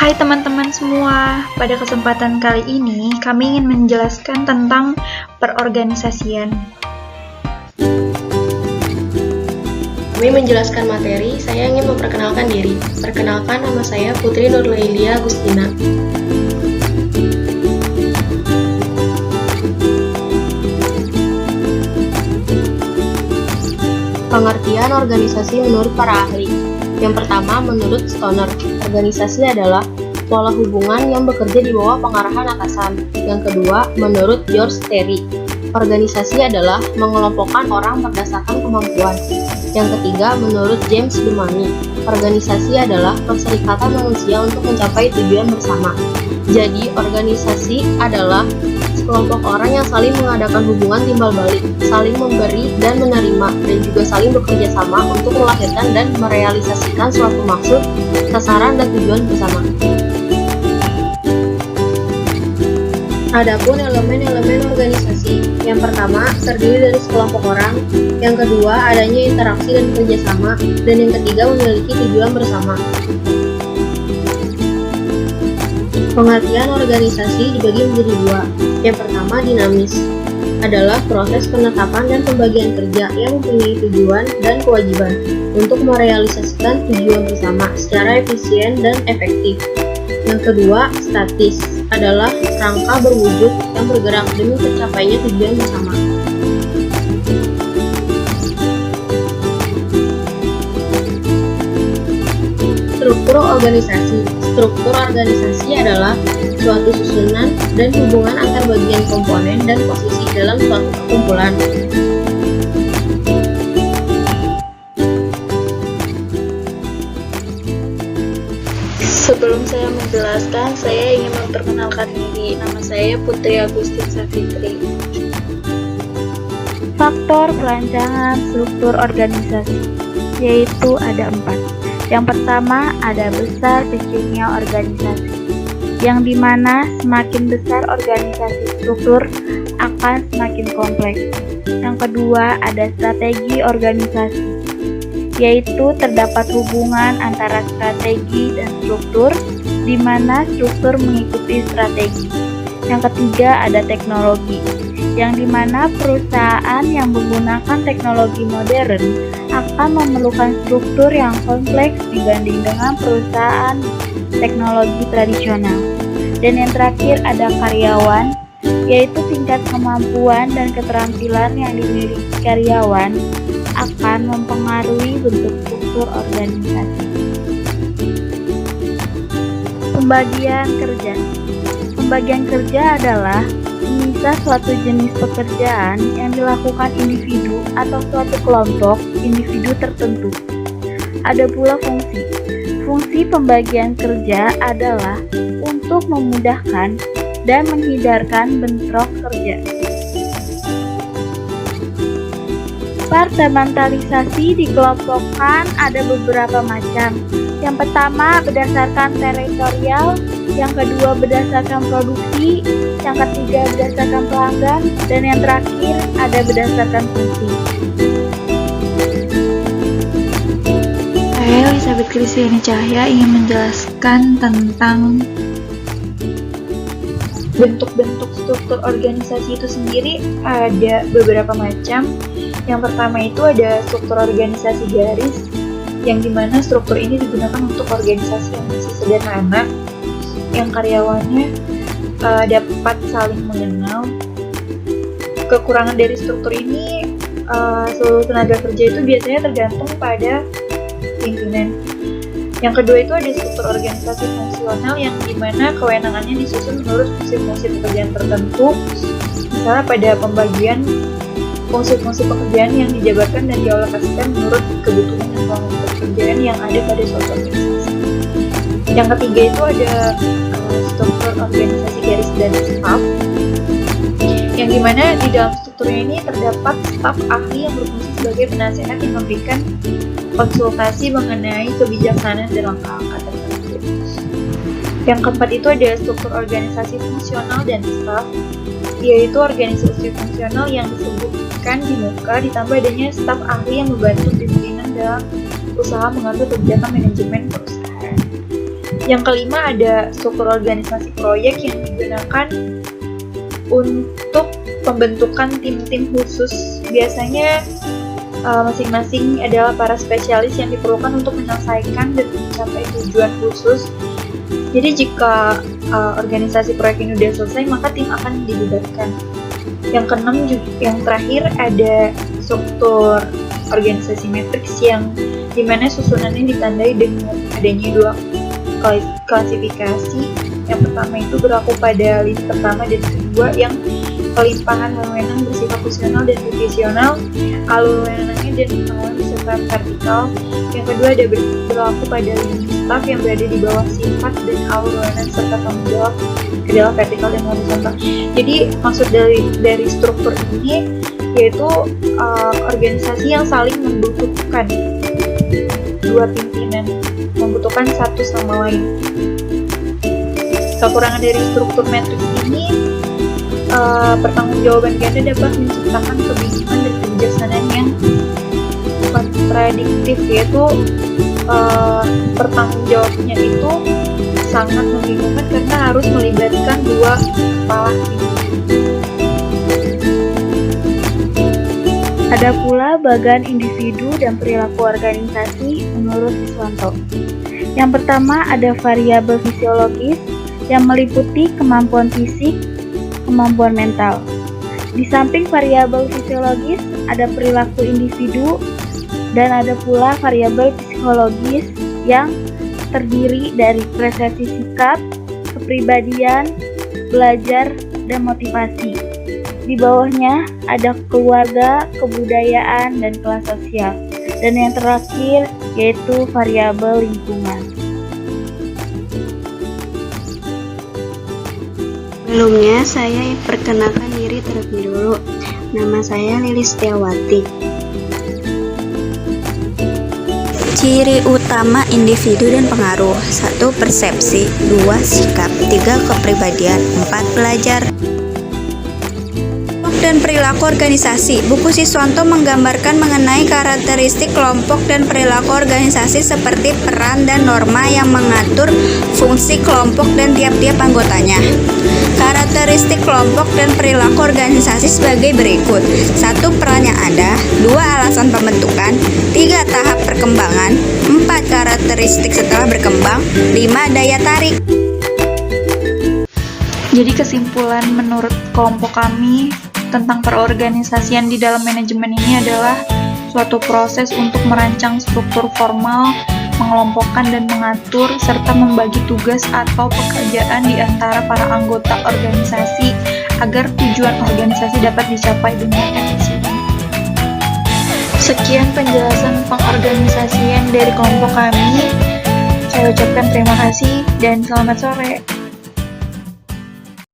Hai teman-teman semua, pada kesempatan kali ini kami ingin menjelaskan tentang perorganisasian. Kami menjelaskan materi, saya ingin memperkenalkan diri. Perkenalkan, nama saya Putri Nurlailia Agustina. Pengertian organisasi menurut para ahli. Yang pertama, menurut Stoner, organisasi adalah pola hubungan yang bekerja di bawah pengarahan atasan. Yang kedua, menurut George Terry, organisasi adalah mengelompokkan orang berdasarkan kemampuan. Yang ketiga, menurut James Dumani, organisasi adalah perserikatan manusia untuk mencapai tujuan bersama. Jadi, organisasi adalah sekelompok orang yang saling mengadakan hubungan timbal balik, saling memberi dan menerima, dan juga saling bekerja sama untuk melahirkan dan merealisasikan suatu maksud, sasaran, dan tujuan bersama. Adapun elemen-elemen organisasi, yang pertama terdiri dari sekelompok orang, yang kedua adanya interaksi dan kerjasama, dan yang ketiga memiliki tujuan bersama. Pengertian organisasi dibagi menjadi dua. Yang pertama, dinamis adalah proses penetapan dan pembagian kerja yang mempunyai tujuan dan kewajiban untuk merealisasikan tujuan bersama secara efisien dan efektif. Yang kedua, statis adalah rangka berwujud yang bergerak demi tercapainya tujuan bersama. Struktur organisasi. Struktur organisasi adalah suatu susunan dan hubungan antar bagian komponen dan posisi dalam suatu perkumpulan. Sebelum saya menjelaskan, saya ingin memperkenalkan diri. Nama saya Putri Agustin Safitri. Faktor perancangan struktur organisasi, yaitu ada 4. Yang pertama, ada besar kecilnya organisasi, yang dimana semakin besar organisasi struktur akan semakin kompleks. Yang kedua, ada strategi organisasi, yaitu terdapat hubungan antara strategi dan struktur, di mana struktur mengikuti strategi. Yang ketiga, ada teknologi, yang dimana perusahaan yang menggunakan teknologi modern akan memerlukan struktur yang kompleks dibanding dengan perusahaan teknologi tradisional. Dan yang terakhir ada karyawan, yaitu tingkat kemampuan dan keterampilan yang dimiliki karyawan akan mempengaruhi bentuk struktur organisasi. Pembagian kerja. Pembagian kerja adalah memisah suatu jenis pekerjaan yang dilakukan individu atau suatu kelompok individu tertentu. Ada pula fungsi. Fungsi pembagian kerja adalah untuk memudahkan dan menghindarkan bentrok kerja. Kompartementalisasi dikelompokkan ada beberapa macam. Yang pertama berdasarkan teritorial, yang kedua berdasarkan produksi, yang ketiga berdasarkan pelanggan, dan yang terakhir ada berdasarkan fungsi. Saya Elizabeth Kristiani Cahya ingin menjelaskan tentang bentuk-bentuk struktur organisasi itu sendiri. Ada beberapa macam. Yang pertama itu ada struktur organisasi garis, yang dimana struktur ini digunakan untuk organisasi yang masih sederhana, yang karyawannya dapat saling mengenal. Kekurangan dari struktur ini, seluruh tenaga kerja itu biasanya tergantung pada pimpinan. Yang kedua itu ada struktur organisasi fungsional, yang dimana kewenangannya disusun menurut fungsi-fungsi pekerjaan tertentu, misalnya pada pembagian fungsi-fungsi pekerjaan yang dijabarkan dan dialokasikan menurut kebutuhan dan ruang pekerjaan yang ada pada suatu organisasi. Yang ketiga itu ada struktur organisasi garis dan staf, yang dimana di dalam strukturnya ini terdapat staf ahli yang berfungsi sebagai penasehat yang memberikan konsultasi mengenai kebijaksanaan dan langkah-langkah tertentu. Yang keempat itu ada struktur organisasi fungsional dan staf, yaitu organisasi fungsional yang disebutkan di muka ditambah adanya staf ahli yang membantu pimpinan dalam usaha mengambil kebijakan manajemen perusahaan. Yang kelima ada struktur organisasi proyek yang digunakan untuk pembentukan tim-tim khusus. Biasanya masing-masing adalah para spesialis yang diperlukan untuk menyelesaikan dan mencapai tujuan khusus. Jadi jika organisasi proyek ini sudah selesai, maka tim akan dibubarkan. Yang keenam, yang terakhir ada struktur organisasi matriks yang dimana susunannya ditandai dengan adanya dua klasifikasi. Yang pertama itu berlaku pada lini pertama dan kedua yang pelimpahan wewenang bersifat fungsional dan divisional, alur wewenangnya dan pengawasan bersifat vertikal. Yang kedua ada berlaku pada lini staf yang berada di bawah sifat dan alur wewenang serta tanggung jawab adalah vertikal dan horizontal. Jadi maksud dari struktur ini yaitu organisasi yang saling membutuhkan, dua pimpinan membutuhkan satu sama lain. Kekurangan dari struktur matriks ini, pertanggungjawaban ganda dapat menciptakan kebingungan dan kebijaksanaan yang kontradiktif, yaitu pertanggungjawabnya itu sangat membingungkan karena harus melibatkan dua kepala tim. Ada pula bagan individu dan perilaku organisasi menurut Siswanto. Yang pertama ada variabel fisiologis yang meliputi kemampuan fisik, kemampuan mental. Di samping variabel fisiologis ada perilaku individu dan ada pula variabel psikologis yang terdiri dari persepsi sikap, kepribadian, belajar, dan motivasi. Di bawahnya ada keluarga, kebudayaan, dan kelas sosial. Dan yang terakhir yaitu variabel lingkungan. Sebelumnya saya perkenalkan diri terlebih dulu. Nama saya Lilis Setiawati. Ciri utama individu dan pengaruh: 1. Persepsi, 2. Sikap, 3. Kepribadian, 4. Belajar dan perilaku organisasi. Buku Siswanto menggambarkan mengenai karakteristik kelompok dan perilaku organisasi seperti peran dan norma yang mengatur fungsi kelompok dan tiap-tiap anggotanya. Karakteristik kelompok dan perilaku organisasi sebagai berikut: 1. Peran yang ada, 2. Alasan pembentukan, 3. Tahap perkembangan, 4. Karakteristik setelah berkembang, 5. Daya tarik. Jadi kesimpulan menurut kelompok kami tentang perorganisasian di dalam manajemen ini adalah suatu proses untuk merancang struktur formal, mengelompokkan dan mengatur, serta membagi tugas atau pekerjaan di antara para anggota organisasi agar tujuan organisasi dapat dicapai dengan efisien. Sekian penjelasan pengorganisasian dari kelompok kami. Saya ucapkan terima kasih dan selamat sore.